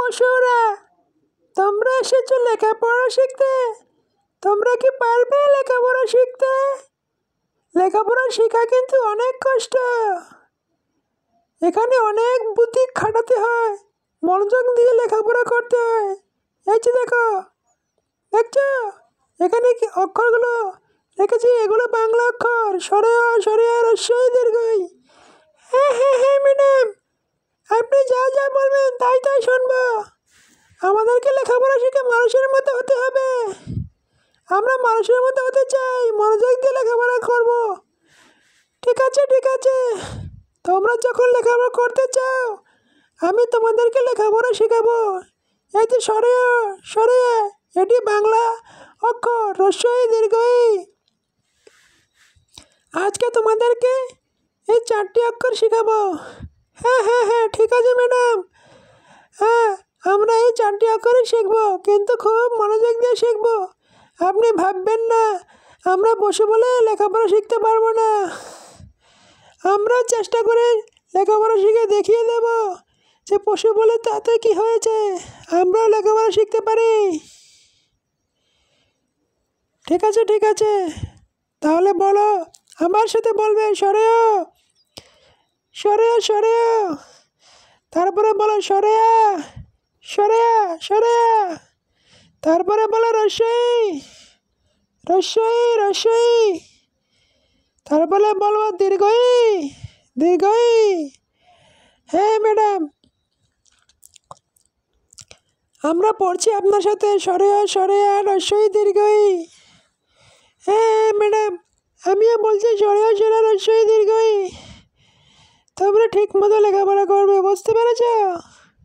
পশুরা, তোমরা এসেছো লেখাপড়া শিখতে। তোমরা কি পারবে লেখাপড়া শিখতে? লেখাপড়া শেখা কিন্তু অনেক কষ্ট। এখানে অনেক বুদ্ধি খাটাতে হয়, মনোযোগ দিয়ে লেখাপড়া করতে হয়। এই যে দেখো, দেখছো এখানে কি অক্ষরগুলো রেখেছি? এগুলো বাংলা অক্ষর। সরেয়া সরেয়া রস্যই দীর্ঘই। হ্যাঁ হ্যাঁ হ্যাঁ ম্যাডাম, আপনি যা যা বলবেন তাই তাই শুনবো। আমাদেরকে লেখাপড়া শিখে মানুষের মতো হতে হবে। আমরা মানুষের মতো হতে চাই, মনোযোগ দিয়ে লেখাপড়া করব। ঠিক আছে ঠিক আছে, তোমরা যখন লেখাপড়া করতে চাও আমি তোমাদেরকে লেখাপড়া শেখাবো। এই যে সরেয়া সরেয়া, এটি বাংলা অক্ষর রস্যই দীর্ঘই। আজকে তোমাদেরকে এই 4টি অক্ষর শেখাবো। হ্যাঁ হ্যাঁ হ্যাঁ ঠিক আছে ম্যাডাম। হ্যাঁ, আমরা এই 4টি অক্ষরই শিখবো, কিন্তু খুব মনোযোগ দিয়ে শিখবো। আপনি ভাববেন না আমরা বসে বলে লেখাপড়া শিখতে পারবো না। আমরা চেষ্টা করে লেখাপড়া শিখে দেখিয়ে দেব যে পশু বলে তাতে কি হয়েছে, আমরাও লেখাপড়া শিখতে পারি। ঠিক আছে ঠিক আছে, তাহলে বলো, আমার সাথে বলবে সরেয়া সরেয়া সরেয়া। তারপরে বলো সরেয়া সরেয়া সরেয়া। তারপরে বলো রস্যই রস্যই রস্যই। তারপরে বলবো দীর্ঘই দীর্ঘই। হ্যাঁ ম্যাডাম, আমরা পড়ছি আপনার সাথে সরেয়া সরেয়া রস্যই দীর্ঘই। হ্যাঁ ম্যাডাম, আমিও বলছি সরেয়া সরেয়া রস্যই দীর্ঘই। তোমরা ঠিক মতো লেখাপড়া করবে, বুঝতে পেরেছ?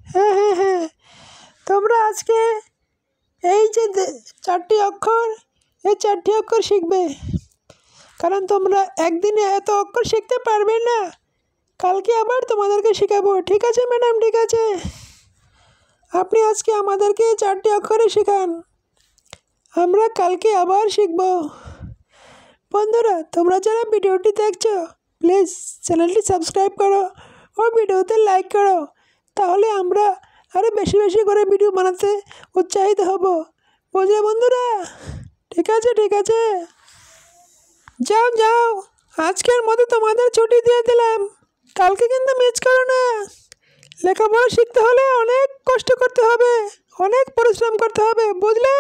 হ্যাঁ হ্যাঁ হ্যাঁ, তোমরা আজকে এই যে 4টি অক্ষর, এই 4টি অক্ষর শিখবে। কারণ তোমরা একদিনে এত অক্ষর শিখতে পারবে না। কালকে আবার তোমাদেরকে শেখাবো। ঠিক আছে ম্যাডাম ঠিক আছে, আপনি আজকে আমাদেরকে 4টি অক্ষরে শেখান, আমরা কালকে আবার শিখব। বন্ধুরা, তোমরা যারা ভিডিওটি দেখছো প্লিজ চ্যানেলটি সাবস্ক্রাইব করো ও ভিডিওতে লাইক করো। তাহলে আমরা আরও বেশি বেশি করে ভিডিও বানাতে উৎসাহিত হব। বুঝলে বন্ধুরা? ঠিক আছে ঠিক আছে, যাও যাও, আজকের মতো তোমাদের ছুটি দিয়ে দিলাম। কালকে কিন্তু মিস করো না। লেখাপড়া শিখতে হলে অনেক কষ্ট করতে হবে, অনেক পরিশ্রম করতে হবে, বুঝলে?